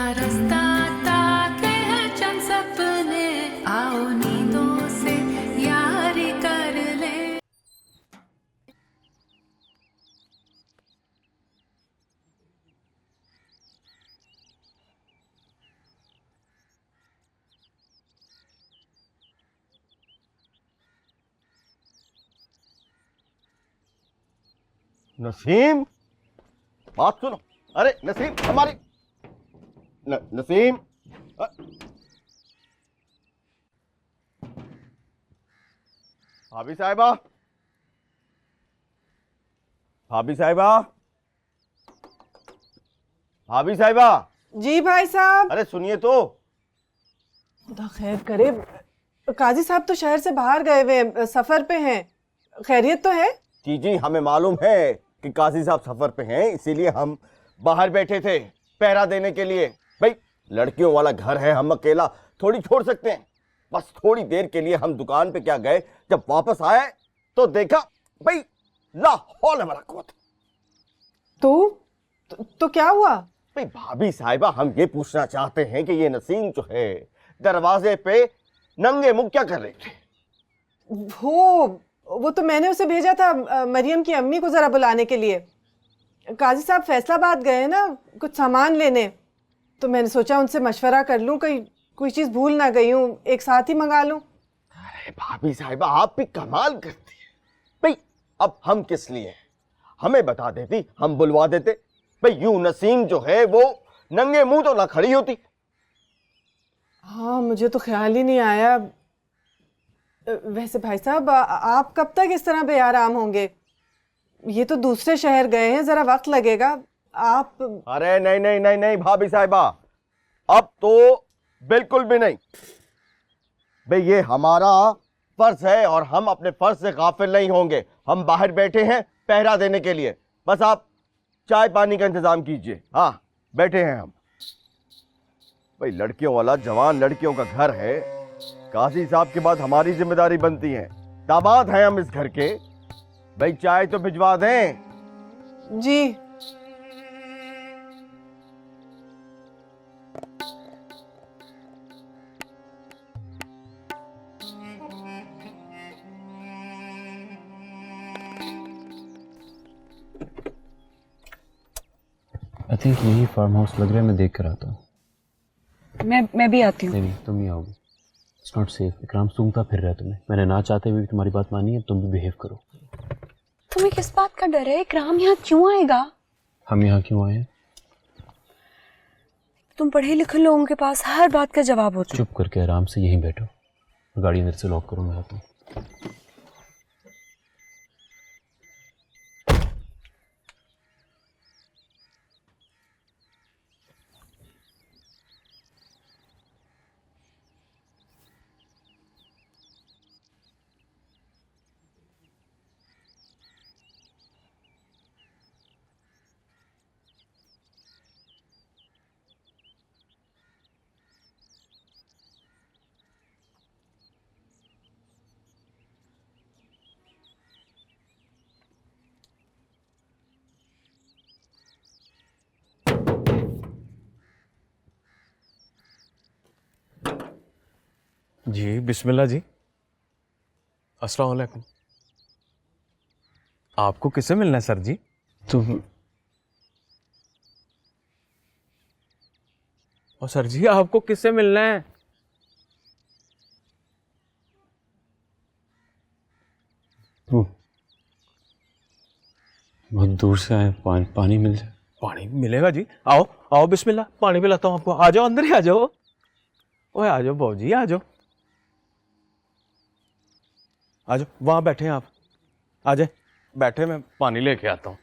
रास्ता ताके हैं चंद सपने, आओ नींदों से यारी कर ले। नसीम, बात सुनो। अरे नसीम, हमारी नसीम, भाभी साहिबा, भाभी साहिबा, भाभी साहिबा। जी भाई साहब। अरे सुनिए तो। खुदा खैर करे, काजी साहब तो शहर से बाहर गए हुए, सफर पे हैं। खैरियत तो है? जी जी, हमें मालूम है कि काजी साहब सफर पे हैं, इसीलिए हम बाहर बैठे थे पहरा देने के लिए। भाई लड़कियों वाला घर है, हम अकेला थोड़ी छोड़ सकते हैं। बस थोड़ी देर के लिए हम दुकान पे क्या गए, जब वापस आए तो देखा भाई ला हौल वला कुव्वत। तो क्या हुआ? भाई भाभी साहिबा, हम ये पूछना चाहते हैं कि ये नसीम जो है दरवाजे पे नंगे मुंह क्या कर रहे थे? वो तो मैंने उसे भेजा था मरियम की अम्मी को जरा बुलाने के लिए। काजी साहब फैसलाबाद गए हैं ना कुछ सामान लेने, तो मैंने सोचा उनसे मशवरा कर लूं, कहीं कोई चीज भूल ना गई हूं, एक साथ ही मंगा लूं। अरे भाभी साहिबा, आप भी कमाल करती है। भाई अब हम किस लिए हैं? हमें बता देती, हम बुलवा देते। भाई यूं नसीम जो है वो नंगे मुंह तो ना खड़ी होती। हाँ, मुझे तो ख्याल ही नहीं आया। वैसे भाई साहब, आप कब तक इस तरह बेआराम होंगे? ये तो दूसरे शहर गए हैं, जरा वक्त लगेगा। आप अरे नहीं नहीं नहीं नहीं भाभी साहिबा, अब तो बिल्कुल भी नहीं। भाई ये हमारा फर्ज है और हम अपने फर्ज से गाफिल नहीं होंगे। हम बाहर बैठे हैं पहरा देने के लिए, बस आप चाय पानी का इंतजाम कीजिए। हाँ, बैठे हैं हम। भाई लड़कियों वाला जवान लड़कियों का घर है, काजी साहब के बाद हमारी जिम्मेदारी बनती है। दामाद हैं हम इस घर के। भाई चाय तो भिजवा दें। जी। आई थिंक यही फार्म हाउस लग रहा है, मैं देख कर आता हूँ। मैं भी आती हूँ। नहीं तुम ही आओगी, इट्स नॉट सेफ। इकराम सूंघता फिर रहा है तुम्हें। मैंने ना चाहते हुए भी तुम्हारी बात मानी है, तुम भी बिहेव करो। तुम्हें किस बात का डर है? इकराम यहाँ क्यों आएगा? हम यहाँ क्यों आए हैं? तुम पढ़े लिखे लोगों के पास हर बात का जवाब होता है। चुप करके आराम से यहीं बैठो, गाड़ी अंदर से लॉक करो, मैं आता हूँ। जी बिस्मिल्लाह जी। अस्सलाम वालेकुम। आपको किससे मिलना है सर जी? तुम और सर जी आपको किससे मिलना है? बहुत दूर से आए, पानी मिल जाए। पानी मिलेगा जी, आओ आओ बिस्मिल्लाह, पानी पिलाता हूँ आपको। आ जाओ अंदर ही आ जाओ। ओए आ जाओ बाबूजी, आ जाओ आ जाओ। वहां बैठे हैं आप, आ जाए बैठे, मैं पानी लेके आता हूँ।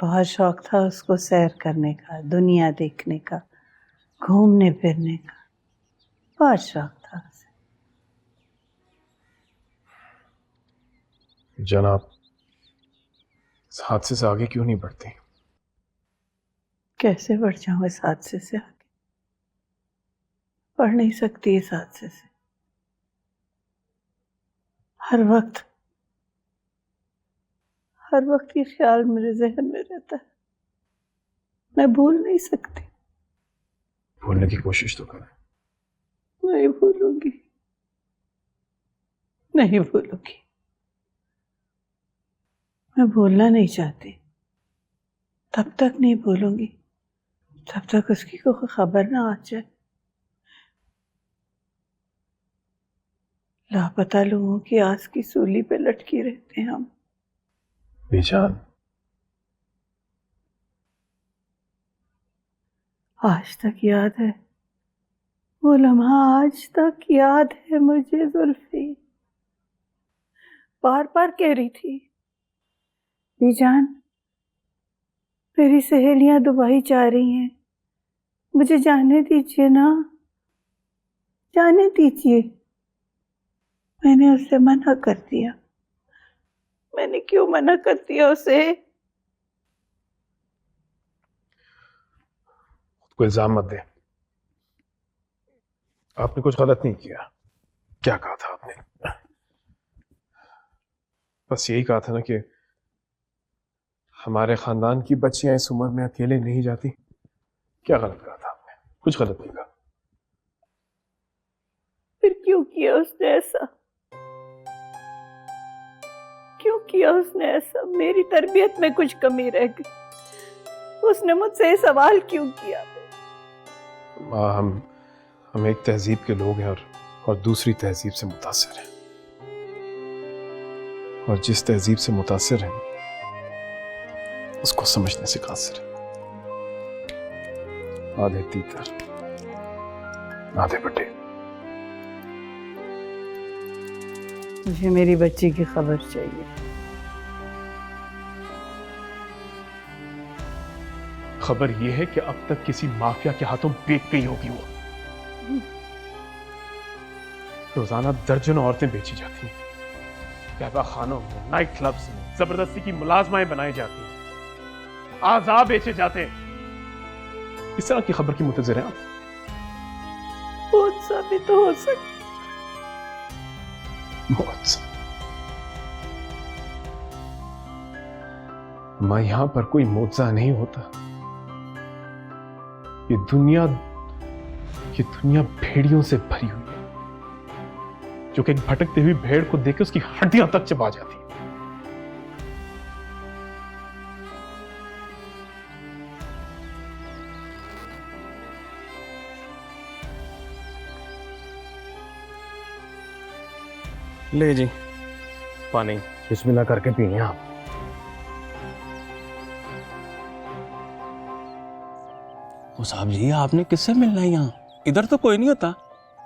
बहुत शौक था उसको सैर करने का, दुनिया देखने का, घूमने फिरने का, बहुत शौक था उसे। जनाब, इस हादसे से आगे क्यों नहीं बढ़ती? कैसे बढ़ जाऊं इस हादसे से आगे? बढ़ नहीं सकती इस हादसे से। हर वक्त ये ख्याल मेरे जहन में रहता है। मैं भूल नहीं सकती। भूलने की कोशिश तो कर। नहीं भूलूंगी, नहीं भूलूंगी। मैं भूलना नहीं चाहती, तब तक नहीं भूलूंगी तब तक उसकी कोई खबर ना आ जाए। लापता लोगों की आस की सूली पे लटकी रहते हैं हम। बेजान, आज तक याद है वो लम्हा, आज तक याद है मुझे। जुल्फी बार बार कह रही थी, बीजान मेरी सहेलियां दुबई जा रही हैं, मुझे जाने दीजिए ना, जाने दीजिए। मैंने उसे मना कर दिया। मैंने क्यों मना कर दिया उसे? खुद को इल्जाम मत दे। आपने कुछ गलत नहीं किया। क्या कहा था आपने? बस यही कहा था ना कि हमारे खानदान की बच्चियां इस उम्र में अकेले नहीं जाती। क्या गलत कहा था आपने? कुछ गलत नहीं कहा। फिर क्यों किया उसने ऐसा? क्यों किया उसने ऐसा? मेरी तरबियत में कुछ कमी रह गई, उसने मुझसे ये सवाल क्यों किया? माँ, हम एक तहजीब के लोग हैं और दूसरी तहजीब से मुतासिर हैं, और जिस तहजीब से मुतासिर हैं उसको समझने से कासिर है। आधे तीतर आधे बटे। मुझे मेरी बच्ची की खबर चाहिए। खबर यह है कि अब तक किसी माफिया के हाथों बेच गई होगी वो। रोजाना दर्जनों औरतें बेची जाती हैं, कहवा खानों में, नाइट क्लब्स में जबरदस्ती की मुलाजमाएं बनाई जाती हैं, आजाद बेचे जाते हैं। इस तरह की खबर की मुंतजिर हैं आप? बहुत सा भी तो हो सकता। बहुत सा। मां, यहां पर कोई मुआवजा नहीं होता। ये दुनिया भेड़ियों से भरी हुई है, जो कि एक भटकती हुई भेड़ को देख के उसकी हड्डियां तक चबा जाती है। ले जी पानी, बिस्मिल्लाह करके पिए आप। ओ साहब जी, आपने किससे मिलना है यहाँ? इधर तो कोई नहीं होता।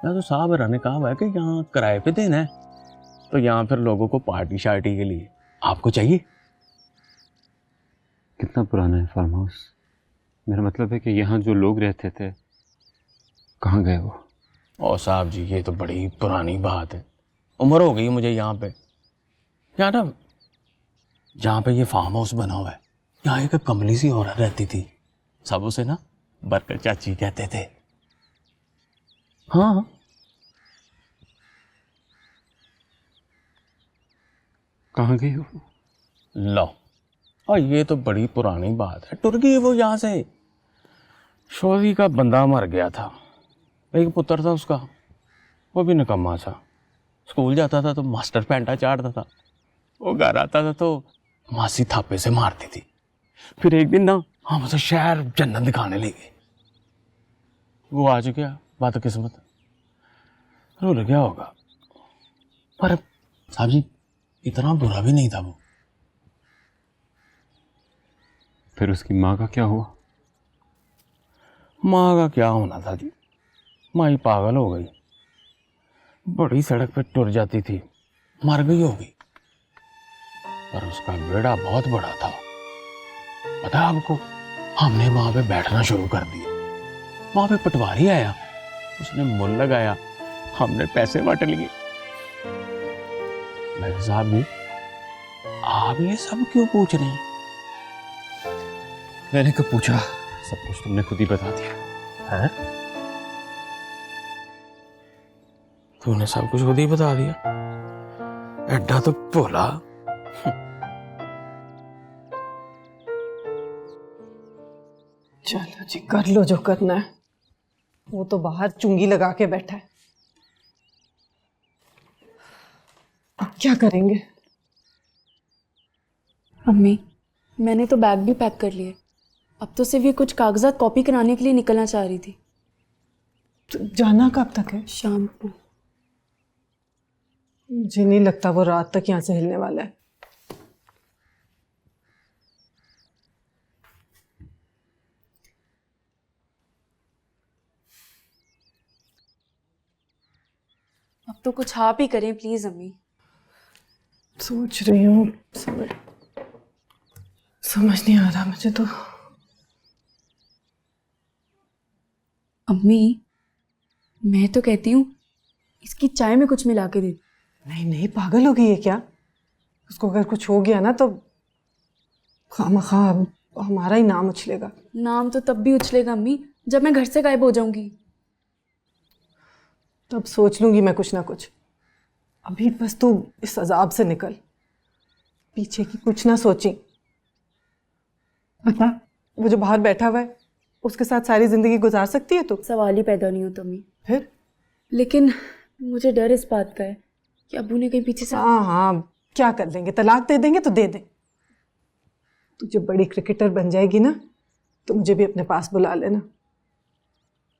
मैं तो साहब ने कहा हुआ है कि यहाँ किराए पे देना है, तो यहाँ फिर लोगों को पार्टी शार्टी के लिए। आपको चाहिए? कितना पुराना है फार्म हाउस? मेरा मतलब है कि यहाँ जो लोग रहते थे कहाँ गए वो? ओ साहब जी, ये तो बड़ी पुरानी बात है। उम्र हो गई मुझे यहाँ पे। यहाँ ना, जहाँ पे ये फार्म हाउस बना हुआ है, यहाँ एक कमली सी औरत रहती थी। सब उसे ना बरकत चाची कहते थे। हाँ, कहाँ गई वो? लो, और ये तो बड़ी पुरानी बात है। टुर गई वो यहाँ से। शौरी का बंदा मर गया था, एक पुत्र था उसका, वो भी निकम्मा था। स्कूल जाता था तो मास्टर पैंटा चाटता था, वो घर आता था तो मासी थापे से मारती थी। फिर एक दिन ना हम उसे शहर जन्नत दिखाने ले गए। वो आज गया, बात किस्मत, रुल गया होगा। पर साहब जी, इतना बुरा भी नहीं था वो। फिर उसकी माँ का क्या हुआ? माँ का क्या होना था जी, माँ ही पागल हो गई। बड़ी सड़क पे टुर जाती थी, मर गई होगी। पर उसका बेड़ा बहुत बड़ा था, पता है आपको? हमने वहां पे बैठना शुरू कर दिया। वहां पे पटवारी आया, उसने मुल लगाया, हमने पैसे बांट लिए। मैं साहब जी, आप ये सब क्यों पूछ रहे हैं? मैंने कब पूछा? सब कुछ तुमने खुद ही बता दिया है। तूने सब कुछ खुद ही बता दिया, एड्डा तो भोला। चलो जी, कर लो जो करना है। वो तो बाहर चुंगी लगा के बैठा है। अब क्या करेंगे? अम्मी, मैंने तो बैग भी पैक कर लिए। अब तो सिर्फ ये कुछ कागजात कॉपी कराने के लिए निकलना चाह रही थी। तो जाना कब तक है? शाम को। मुझे नहीं लगता वो रात तक यहाँ से हिलने वाला है। अब तो कुछ आप ही करें प्लीज अम्मी। सोच रही हूँ, समझ नहीं आ रहा मुझे तो। अम्मी, मैं तो कहती हूँ इसकी चाय में कुछ मिला के दे। नहीं नहीं, पागल हो गई है क्या? उसको अगर कुछ हो गया ना तो खामखा हमारा ही नाम उछलेगा। नाम तो तब भी उछलेगा अम्मी जब मैं घर से गायब हो जाऊंगी। तब सोच लूंगी मैं कुछ ना कुछ। अभी बस तू इस अजाब से निकल, पीछे की कुछ ना सोची। बता, वो जो बाहर बैठा हुआ है उसके साथ सारी जिंदगी गुजार सकती है तू? सवाल ही पैदा नहीं होता अम्मी। फिर? लेकिन मुझे डर इस बात का है कि अब्बू ने कहीं पीछे से। हाँ हाँ, क्या कर लेंगे? तलाक दे देंगे तो दे दें। तू जब बड़ी क्रिकेटर बन जाएगी ना तो मुझे भी अपने पास बुला लेना।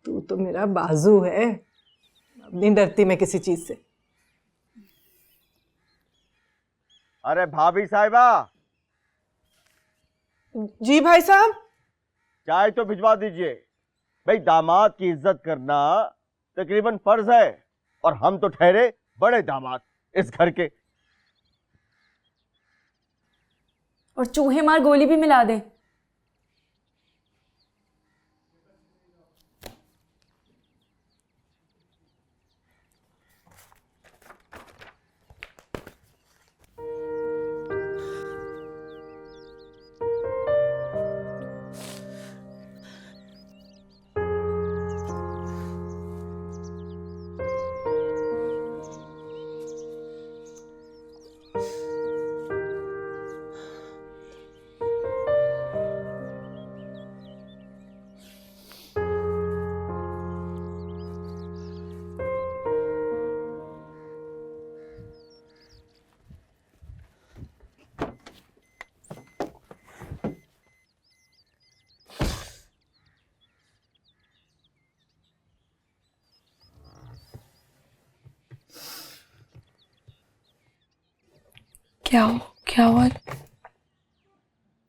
तू तो मेरा बाजू है, अब नहीं डरती मैं किसी चीज से। अरे भाभी साहिबा, जी भाई साहब। चाय तो भिजवा दीजिए। भाई, दामाद की इज्जत करना तकरीबन फर्ज है, और हम तो ठहरे बड़े दामाद इस घर के। और चूहे मार गोली भी मिला दें। क्या हुआ?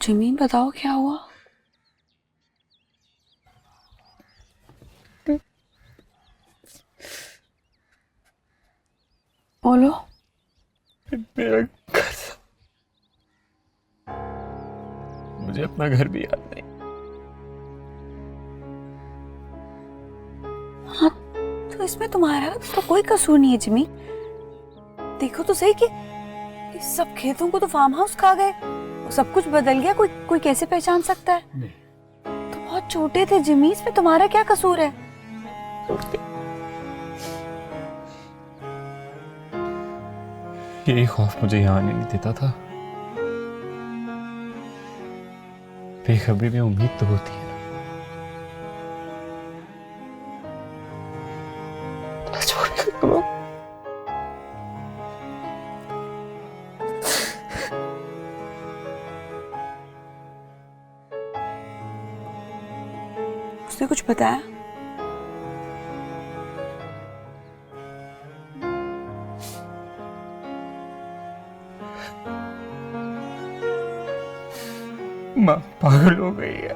जिमी, बताओ क्या हुआ? बोलो। मेरा घर, मुझे अपना घर भी याद नहीं। हाँ, तो इसमें तुम्हारा तो कोई कसूर नहीं है जिमी। देखो तो सही कि इस सब खेतों को तो फार्म हाउस खा गए, सब कुछ बदल गया। कोई कैसे पहचान सकता है? नहीं। तो बहुत छोटे थे जिमी, इसमें तुम्हारा क्या कसूर है? यही खौफ मुझे यहाँ आने नहीं देता था। बेखबरी में उम्मीद तो होती है ना। छोड़ दो। उसने कुछ बताया? माँ पागल हो गई है,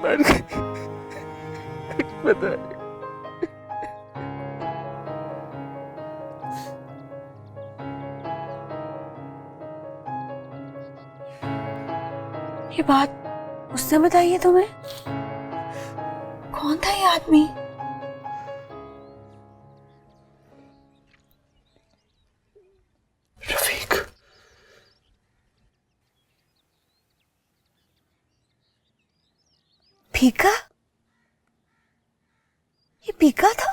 मर गई। कुछ पता नहीं। ये बात उसने बताई है तुम्हें? कौन था ये आदमी? रफीक। पीका? ये पीका था?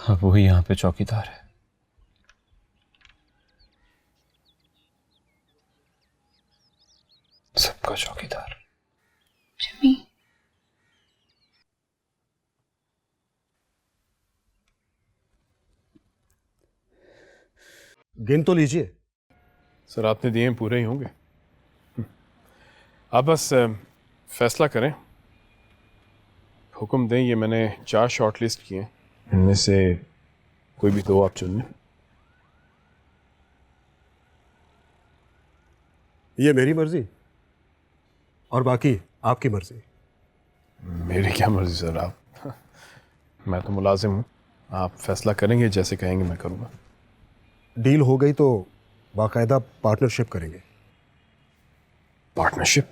अब वो यहाँ पे चौकीदार है। का चौकीदार। जिमी, गिन तो लीजिए। सर आपने दिए हैं, पूरे ही होंगे। आप बस फैसला करें, हुक्म दें। ये मैंने 4 शॉर्ट लिस्ट किए हैं, इनमें से कोई भी 2 आप चुन लें। ये मेरी मर्जी और बाकी आपकी मर्जी। मेरी क्या मर्जी सर, आप मैं तो मुलाजिम हूँ। आप फैसला करेंगे, जैसे कहेंगे मैं करूँगा। डील हो गई तो बाकायदा पार्टनरशिप करेंगे। पार्टनरशिप?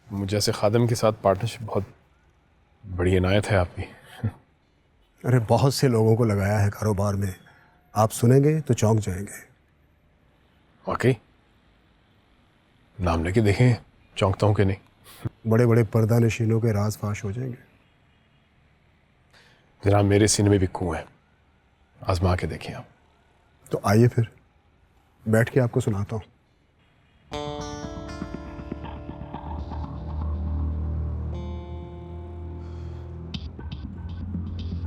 मुझे ऐसे खादम के साथ पार्टनरशिप बहुत बड़ी इनायत है आपकी। अरे बहुत से लोगों को लगाया है कारोबार में, आप सुनेंगे तो चौंक जाएंगे। वाकई? नाम लेके देखें, चौंकता हूँ कि नहीं। बड़े बड़े पर्दा नशीनों के राज फाश हो जाएंगे। जनाब मेरे सीने में भी कुएं है, आजमा के देखें आप। तो आइए फिर बैठ के आपको सुनाता हूँ।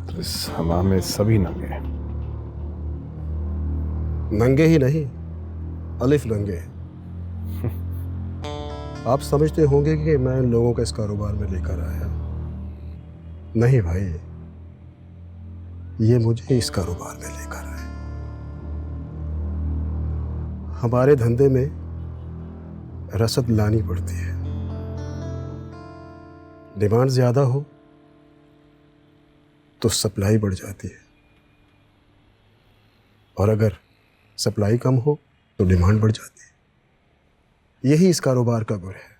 तो इस हमाम में सभी नंगे हैं। नंगे ही नहीं, अलिफ नंगे। आप समझते होंगे कि मैं इन लोगों को इस कारोबार में लेकर आया। नहीं भाई, ये मुझे इस कारोबार में लेकर आए। हमारे धंधे में रसद लानी पड़ती है। डिमांड ज्यादा हो तो सप्लाई बढ़ जाती है, और अगर सप्लाई कम हो तो डिमांड बढ़ जाती है। यही इस कारोबार का गुर है।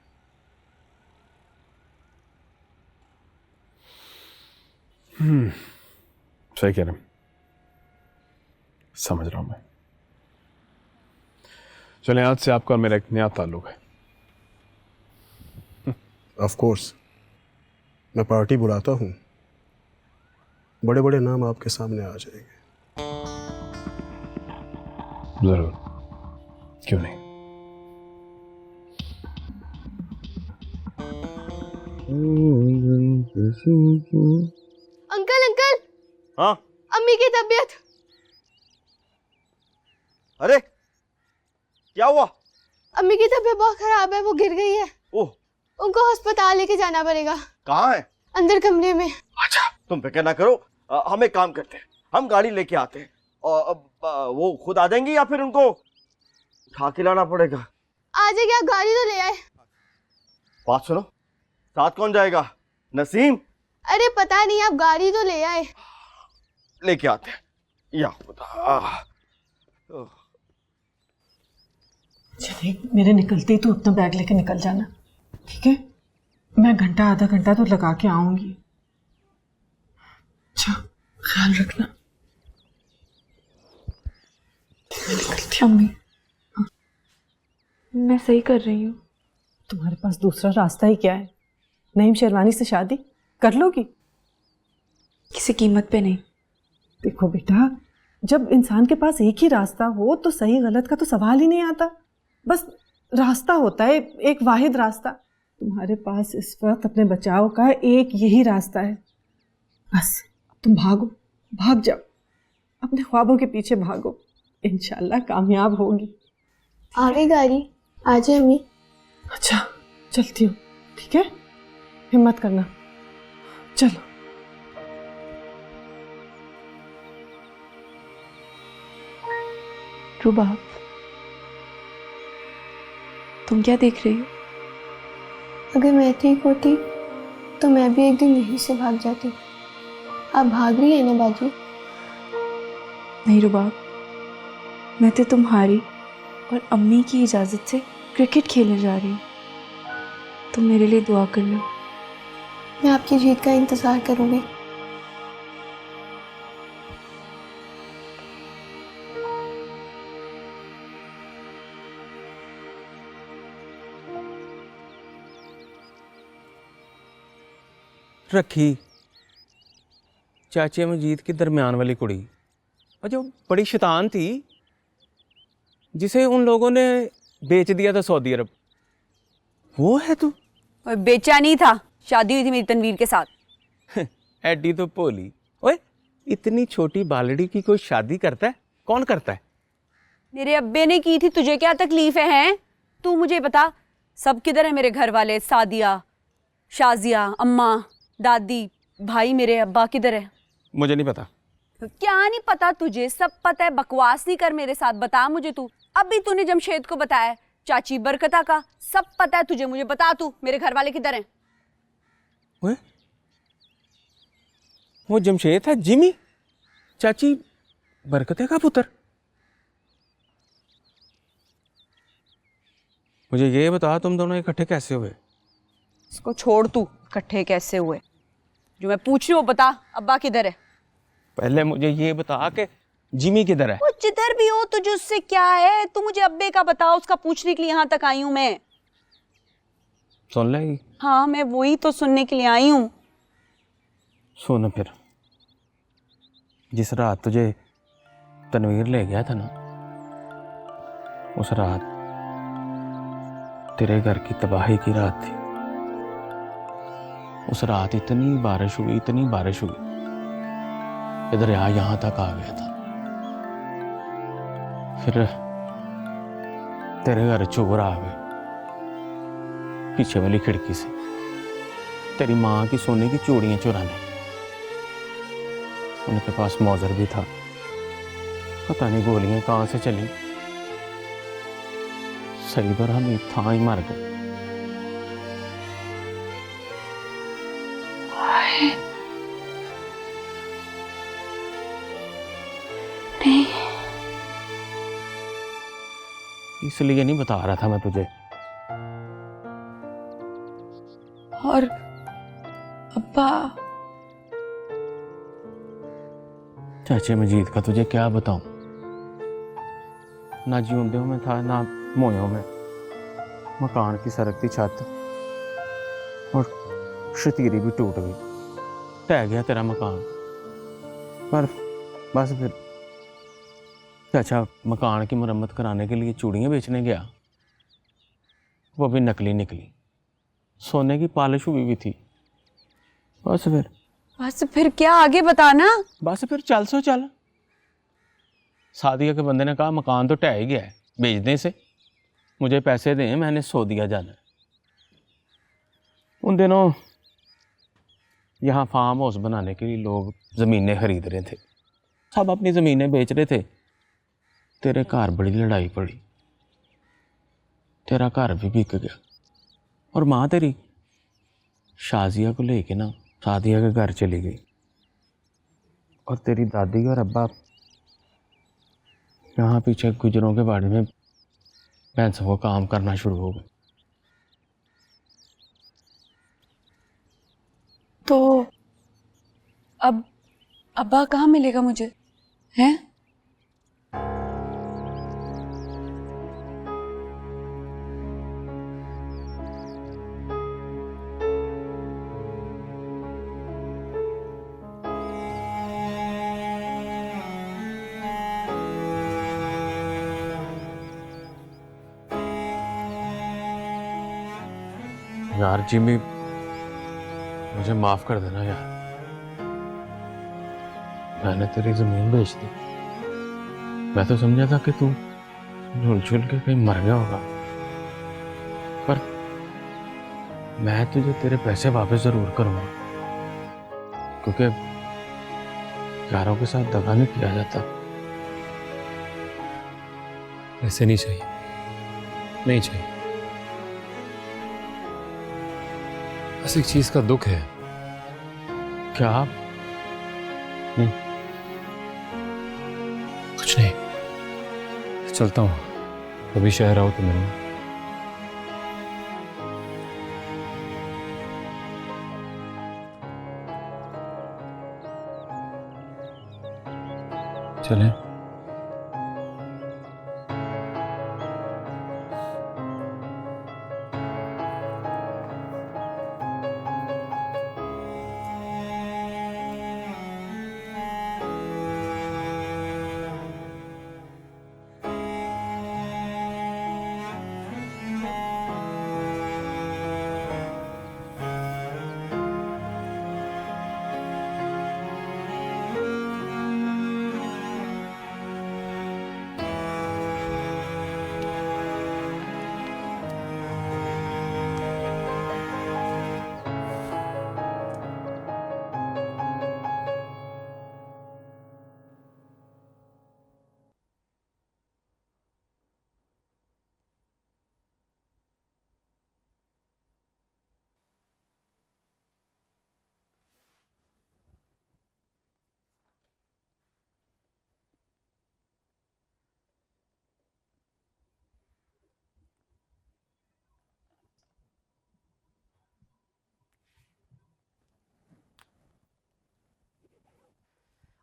सही कह रहे हैं, समझ रहा हूं मैं। चले, आज से आपका और मेरा एक नया ताल्लुक है। ऑफ कोर्स, मैं पार्टी बुलाता हूं, बड़े बड़े नाम आपके सामने आ जाएंगे। जरूर, क्यों नहीं। अंकल अंकल, हाँ? अम्मी की तबीयत। अरे क्या हुआ? अम्मी की तबीयत बहुत खराब है, वो गिर गई है। ओह, उनको अस्पताल लेके जाना पड़ेगा। कहाँ है? अंदर कमरे में। अच्छा, तुम फिक्र ना करो, हम एक काम करते हैं, हम गाड़ी लेके आते हैं और वो खुद आ जाएंगी या फिर उनको उठा के लाना पड़ेगा? आ जाएगी, आप गाड़ी तो ले आए। बात सुनो, साथ कौन जाएगा? नसीम? अरे पता नहीं, आप गाड़ी तो ले आए। लेके आते हैं। या खुदा। चलिए, मेरे निकलते ही तो अपना बैग लेके निकल जाना, ठीक है? मैं घंटा आधा घंटा तो लगा के आऊंगी। अच्छा, ख्याल रखना। मैं निकलती हूँ। अम्मी, मैं सही कर रही हूँ। तुम्हारे पास दूसरा रास्ता ही क्या है? नईम शेरवानी से शादी कर लोगी? किसी कीमत पे नहीं। देखो बेटा, जब इंसान के पास एक ही रास्ता हो तो सही गलत का तो सवाल ही नहीं आता। बस रास्ता होता है, एक वाहिद रास्ता। तुम्हारे पास इस वक्त अपने बचाव का एक यही रास्ता है। बस तुम भागो, भाग जाओ, अपने ख्वाबों के पीछे भागो, इंशाल्लाह कामयाब होगी। आ गई गाड़ी, आ जाए अम्मी। अच्छा, चलती हूँ, ठीक है? हिम्मत करना, चलो। रुबाब, तुम क्या देख रही हो? अगर मैं ठीक होती तो मैं भी एक दिन यहीं से भाग जाती। आप भाग रही है ना बाजू? नहीं रुबाब, मैं तो तुम्हारी और अम्मी की इजाज़त से क्रिकेट खेलने जा रही हूँ। तुम मेरे लिए दुआ कर लो। मैं आपकी जीत का इंतज़ार करूँगी। रखी चाचे मजीद की दरमियान वाली कुड़ी, और जो बड़ी शैतान थी, जिसे उन लोगों ने बेच दिया था सऊदी अरब। वो है तू? और बेचा नहीं था, शादी हुई थी मेरी तनवीर के साथ। एडी तो भोली। ओए, इतनी छोटी बालड़ी की कोई शादी करता है? कौन करता है? मेरे अब्बे ने की थी, तुझे क्या तकलीफ है हैं? तू मुझे बता, सब किधर है मेरे घर वाले? सादिया, शाजिया, अम्मा, दादी, भाई, मेरे अब्बा किधर है? मुझे नहीं पता। क्या नहीं पता तुझे? सब पता है, बकवास नहीं कर मेरे साथ, बता मुझे तू। अभी तूने जमशेद को बताया, चाची बरकता का, सब पता है तुझे, मुझे बता तू मेरे घर वाले किधर हैं? ओए, वो जमशेद है, जिमी, चाची बरकते का पुत्र। मुझे ये बता, तुम दोनों इकट्ठे कैसे हुए? इसको छोड़, तू इकट्ठे कैसे हुए? जो मैं पूछ रही हूँ बता, अब्बा किधर है? पहले मुझे ये बता कि जिमी किधर है? वो जिधर भी हो तुझे उससे क्या है? तू मुझे अब्बे का बता, उसका पूछने के लिए यहाँ तक आई हूँ मैं। सुन लेगी? हाँ, मैं वही तो सुनने के लिए आई हूँ। सुन फिर, जिस रात तुझे तनवीर ले गया था ना, उस रात तेरे घर की तबाही की रात थी। उस रात इतनी बारिश हुई, इतनी बारिश हुई, इधर यहाँ तक आ गया था। फिर तेरे घर चोर आ गए पीछे वाली खिड़की से, तेरी माँ की सोने की चूड़ियां चुराने। उनके पास मौजर भी था, पता नहीं गोलियां कहां से चली। सही पर हम था ही मर गए। नहीं, इसलिए नहीं बता रहा था मैं तुझे। और अब्बा? चाचे मजीद का तुझे क्या बताऊं? ना जीवंदों में था, ना मोयों में। मकान की सरकती छत और शतीरी भी टूट गई, ढह गया तेरा मकान। पर बस फिर चाचा मकान की मरम्मत कराने के लिए चूड़ियां बेचने गया, वो भी नकली निकली, सोने की पॉलिश हुई भी थी। बस फिर क्या आगे बताना? बस फिर चल सो चल। सादिया के बंदे ने कहा मकान तो ढह ही गया है, बेच दें इसे, मुझे पैसे दें, मैंने सऊदीया जाना है। उन दिनों यहाँ फार्म हाउस बनाने के लिए लोग ज़मीनें खरीद रहे थे, सब अपनी ज़मीनें बेच रहे थे। तेरे घर बड़ी लड़ाई पड़ी, तेरा घर भी बिक गया, और माँ तेरी शाजिया को लेके ना सादिया के घर चली गई, और तेरी दादी और अब्बा यहाँ पीछे गुजरों के बाड़े में भैंसों को काम करना शुरू हो गए। तो अब अब्बा कहाँ मिलेगा मुझे, हैं? यार जिमी, मुझे माफ कर देना यार, मैंने तेरी जमीन बेच दी। मैं तो समझा था कि तू झुल के कहीं मर गया होगा, पर मैं तुझे तेरे पैसे वापस जरूर करूंगा, क्योंकि यारों के साथ दगा नहीं किया जाता। ऐसे नहीं चाहिए, नहीं चाहिए। बस एक चीज का दुख है। क्या? कुछ नहीं, चलता हूँ, कभी शहर आओ तो मिलना। चलें?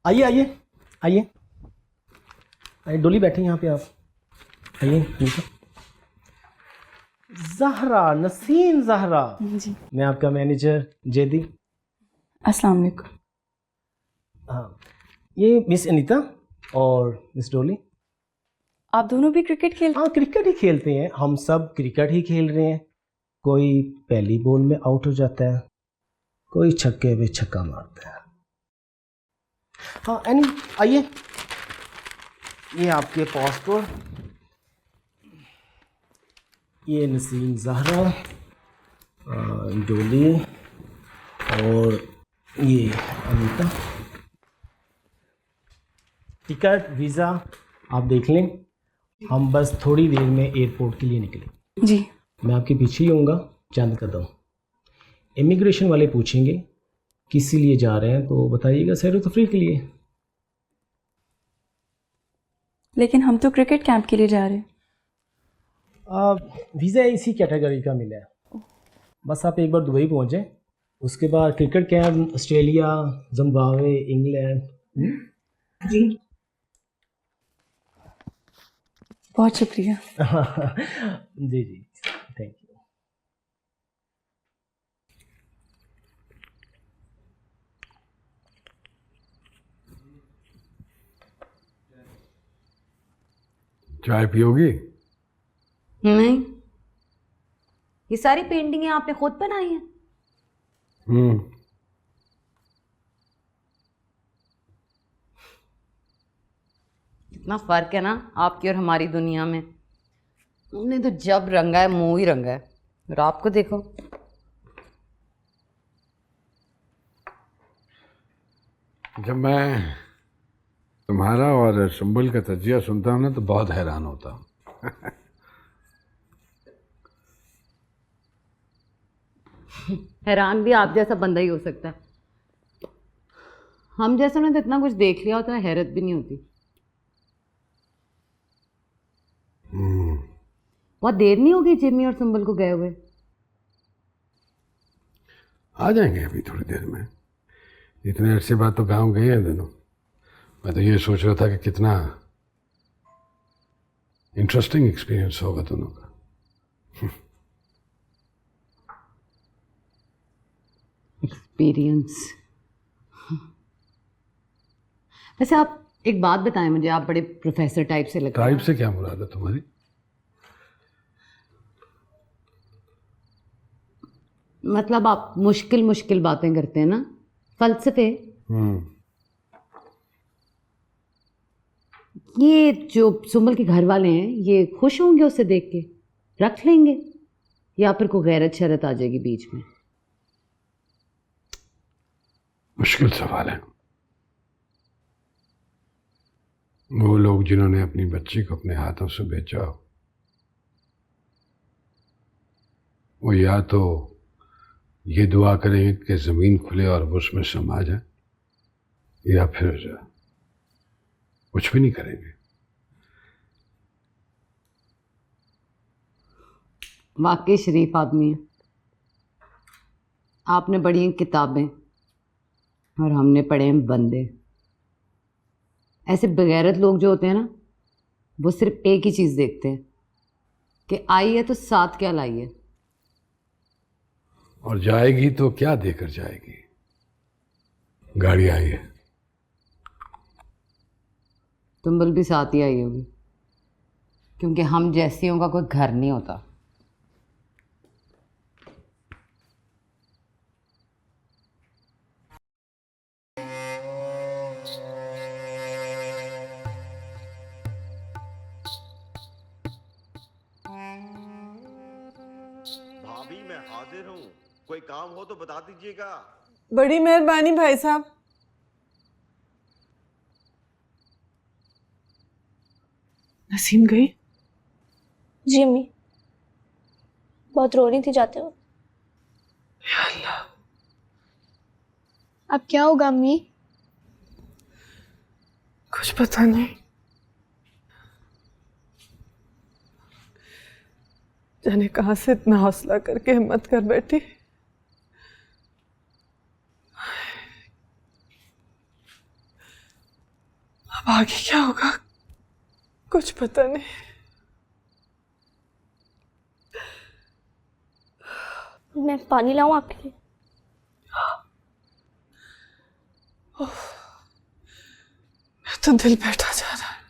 आइए आइए आइए आइए, डोली बैठे यहाँ पे आप। आइए नीचे। जहरा, नसीम जहरा जी। मैं आपका मैनेजर जेदी। अस्सलाम वालेकुम। हाँ, ये मिस अनीता और मिस डोली। आप दोनों भी क्रिकेट खेलते? हाँ, क्रिकेट ही खेलते हैं, हम सब क्रिकेट ही खेल रहे हैं। कोई पहली बॉल में आउट हो जाता है, कोई छक्के पे छक्का मारता है। हाँ एनी, आइए, ये आपके पासपोर्ट, ये नसीम जहरा, डोली और ये अनीता। टिकट वीज़ा आप देख लें, हम बस थोड़ी देर में एयरपोर्ट के लिए निकले। जी। मैं आपके पीछे ही होऊंगा, चंद कदम। इमिग्रेशन वाले पूछेंगे किस लिए जा रहे हैं तो बताइएगा, सैर तफरीह के लिए। लेकिन हम तो क्रिकेट कैंप के लिए जा रहे हैं। वीज़ा इसी कैटेगरी का मिला है, बस आप एक बार दुबई पहुँचे, उसके बाद cricket camp Australia, Zimbabwe, England. जी बहुत शुक्रिया। जी जी, थैंक यू। चाय पियोगी? नहीं, ये सारी पेंटिंगें आपने खुद बनाई हैं? इतना फर्क है ना आपकी और हमारी दुनिया में। हमने तो जब रंगा है मुंह ही रंगा है, और आपको देखो। जब मैं तुम्हारा और सुंबल का तजिया सुनता हूँ ना तो बहुत हैरान होता हूँ। हैरान भी आप जैसा बंदा ही हो सकता है। हम जैसे ने तो इतना कुछ देख लिया होता है, हैरत भी नहीं होती। बहुत देर नहीं होगी जिम्मी और सुंबल को गए हुए? आ जाएंगे अभी थोड़ी देर में। इतने अरसे बाद तो गांव गए हैं दोनों। मैं तो ये सोच रहा था कि कितना इंटरेस्टिंग एक्सपीरियंस होगा दोनों का। एक्सपीरियंस। वैसे आप एक बात बताएं मुझे, आप बड़े प्रोफेसर टाइप से लगते हैं। टाइप से क्या मुराद है तुम्हारी? मतलब आप मुश्किल मुश्किल बातें करते हैं ना, फलसफे। ये जो सुंबल के घर वाले हैं, ये खुश होंगे उससे देख के, रख लेंगे, या फिर कोई गैरत शरत आ जाएगी बीच में? मुश्किल सवाल है। वो लोग जिन्होंने अपनी बच्ची को अपने हाथों से बेचा, वो या तो ये दुआ करेंगे कि ज़मीन खुले और वो उसमें समा जाए, या फिर कुछ भी नहीं करेंगे। वाकई शरीफ आदमी है। आपने पढ़ी हैं किताबें और हमने पढ़े हैं बंदे। ऐसे बेगैरत लोग जो होते हैं ना, वो सिर्फ एक ही चीज़ देखते हैं कि आई है तो साथ क्या लाई है। और जाएगी तो क्या देकर जाएगी? गाड़ी आई है। सुंबल भी साथ ही आई होगी, क्योंकि हम जैसियों का कोई घर नहीं होता। भाभी मैं हाजिर हूँ, कोई काम हो तो बता दीजिएगा। बड़ी मेहरबानी भाई साहब। नसीम गई? जी अम्मी, बहुत रो रही थी जाते हुए। या अल्लाह। अब क्या होगा अम्मी? कुछ पता नहीं। जाने कहां से इतना हौसला करके हिम्मत कर बैठी। आगे क्या होगा कुछ पता नहीं। मैं पानी लाऊं आपके लिए? तो दिल बैठा जा रहा है।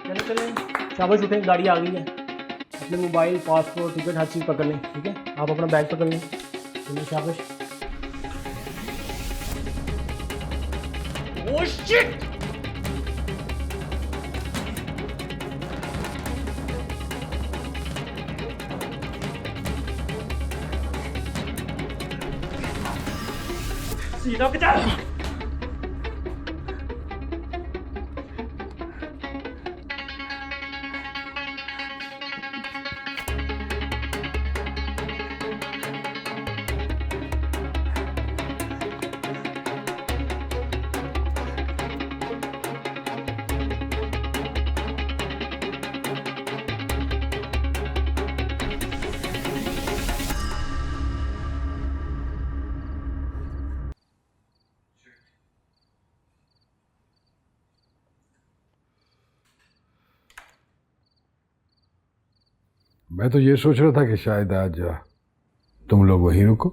चले चले, शाबाश उठे, गाड़ी आ गई है। अपने मोबाइल, पासपोर्ट, टिकट हर चीज़ पकड़ लें, ठीक है? आप अपना बैग पकड़ लें। चलिए शाबाश। Oh shit! सीधा के चल। मैं तो ये सोच रहा था कि शायद आज तुम लोग वहीं रुको।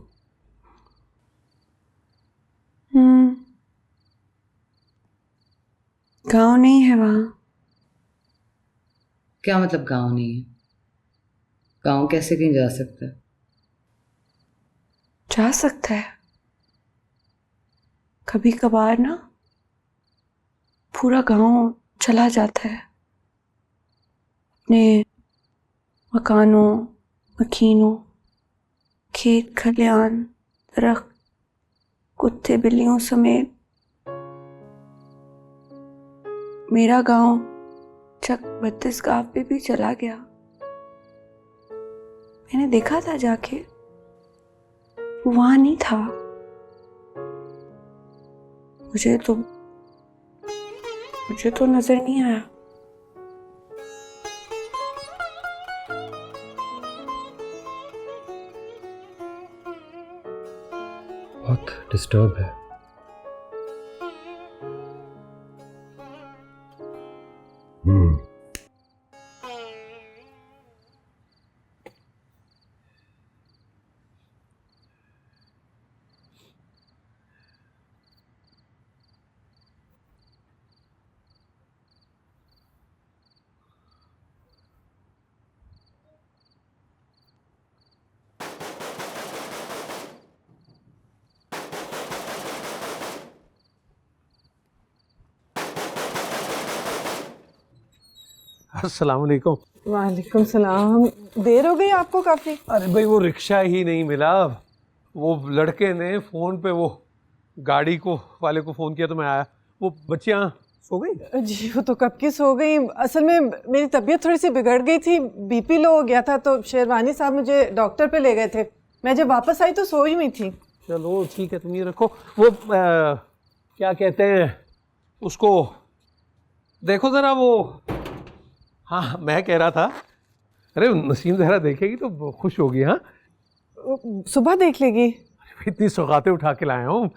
गांव नहीं है वहां। क्या मतलब गांव नहीं है? गांव कैसे कहीं जा सकता है? जा सकता है कभी कभार ना, पूरा गांव चला जाता है अपने मकानों, मकीनों, खेत खलियान, दरख्त, कुत्ते बिल्लियों समेत। मेरा गांव चक 32 गांव पे भी चला गया। मैंने देखा था जाके, वो वहां नहीं था। मुझे तो नजर नहीं आया। बहुत डिस्टर्ब है। अस्सलाम वालेकुम। वालेकुम सलाम। देर हो गई आपको काफी? अरे भाई वो रिक्शा ही नहीं मिला। वो लड़के ने फोन पे वो गाड़ी को वाले को फोन किया तो मैं आया। वो बच्चियाँ सो गई? जी वो तो कब की सो गई। असल में मेरी तबीयत थोड़ी सी बिगड़ गई थी, बीपी लो हो गया था, तो शेरवानी साहब मुझे डॉक्टर पे ले गए थे। मैं जब वापस आई तो सोई हुई थी। चलो ठीक है, तुम ये रखो। वो क्या कहते हैं उसको, देखो जरा वो। हाँ मैं कह रहा था, अरे नसीम जहरा देखेगी तो खुश होगी। हाँ सुबह देख लेगी। इतनी सौगातें उठा के लाया हूँ।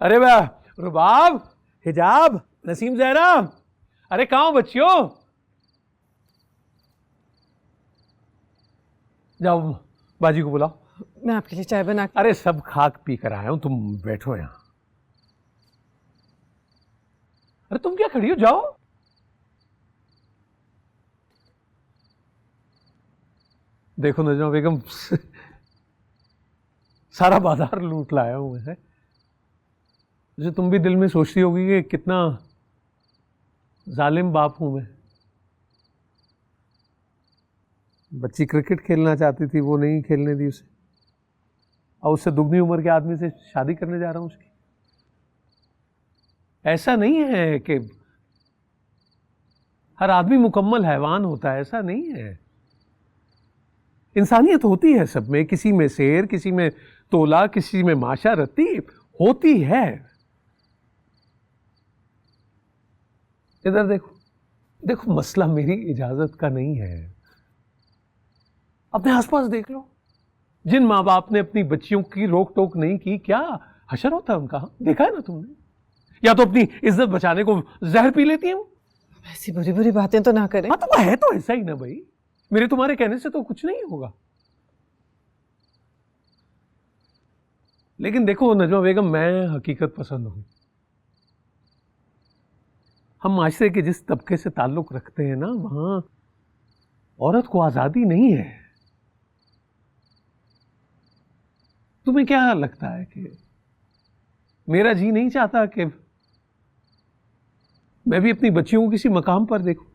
अरे वाह, रुबाब, हिजाब, नसीम जहरा, अरे कहाँ हो बच्चियों? जाओ बाजी को बुलाओ। मैं आपके लिए चाय बना। अरे सब खाक पी कर आया हूँ, तुम बैठो यहाँ। अरे तुम क्या खड़ी हो, जाओ। देखो नजमा बेगम, सारा बाजार लूट लाया हूं मैं। जैसे तुम भी दिल में सोचती होगी कि कितना जालिम बाप हूं मैं। बच्ची क्रिकेट खेलना चाहती थी, वो नहीं खेलने दी उसे, और उससे दुगनी उम्र के आदमी से शादी करने जा रहा हूं उसकी। ऐसा नहीं है कि हर आदमी मुकम्मल हैवान होता है, ऐसा नहीं है। इंसानियत होती है सब में, किसी में शेर, किसी में तोला, किसी में माशा रत्ती होती है। इधर देखो, देखो मसला मेरी इजाजत का नहीं है। अपने आसपास देख लो, जिन माँ बाप ने अपनी बच्चियों की रोक टोक नहीं की, क्या हशर होता है उनका। देखा है ना तुमने, या तो अपनी इज्जत बचाने को जहर पी लेती हैं। ऐसी बुरी बुरी बातें तो ना करें। हाँ तो है तो ऐसा ही ना भाई, मेरे तुम्हारे कहने से तो कुछ नहीं होगा। लेकिन देखो नजमा बेगम, मैं हकीकत पसंद हूं। हम माशरे के जिस तबके से ताल्लुक रखते हैं ना, वहां औरत को आजादी नहीं है। तुम्हें क्या लगता है कि मेरा जी नहीं चाहता कि मैं भी अपनी बच्चियों को किसी मकाम पर देखूं?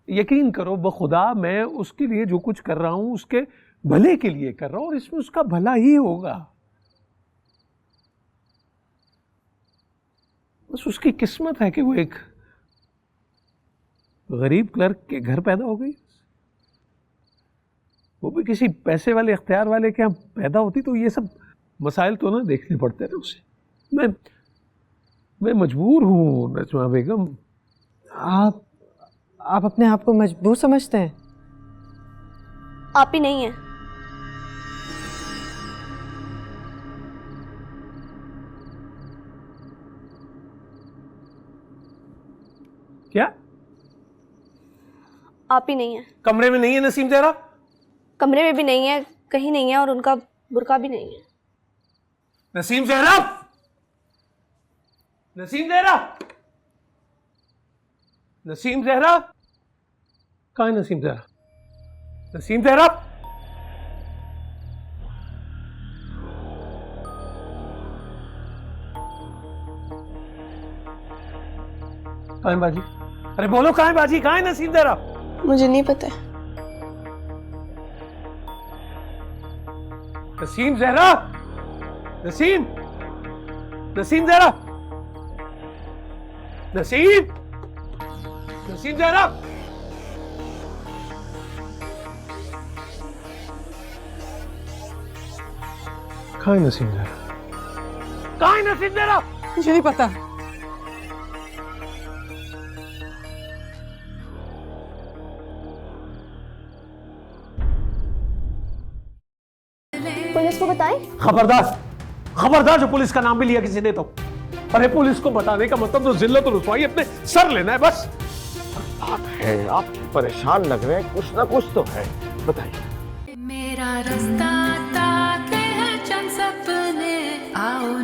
यकीन करो बखुदा, मैं उसके लिए जो कुछ कर रहा हूं उसके भले के लिए कर रहा हूं, और इसमें उसका भला ही होगा। बस उसकी किस्मत है कि वो एक गरीब क्लर्क के घर पैदा हो गई, वो भी किसी पैसे वाले इख्तियार वाले के यहाँ पैदा होती तो ये सब मसाइल तो ना देखने पड़ते थे उसे। मैं मजबूर हूं नजमा बेगम। आप अपने आप को मजबूर समझते हैं? आप ही नहीं है। क्या? आप ही नहीं है। कमरे में नहीं है नसीम तेरा? कमरे में भी नहीं है, कहीं नहीं है, और उनका बुर्का भी नहीं है। नसीम जहरा, नसीम जहरा, नसीम जहरा, कहाँ है नसीम जहरा? नसीम जहरा, कहाँ है बाजी? अरे बोलो कहाँ है बाजी, कहाँ है नसीम जहरा? मुझे नहीं पता। नसीम जहरा, नसीम, नसीम जहरा, नसीम, नसीम जहरा, कहाँ है नसीम जहरा? कहाँ है नसीम जहरा? मुझे नहीं पता। पुलिस को बताएं? खबरदार, खबरदार, जो पुलिस का नाम भी लिया किसी ने तो। अरे पुलिस को बताने का मतलब तो जिल्लत और रुसवाई अपने सर लेना है बस। बात है, आप परेशान लग रहे हैं, कुछ ना कुछ तो है, बताइए। मेरा रास्ता ताके है चंद सपने, आओ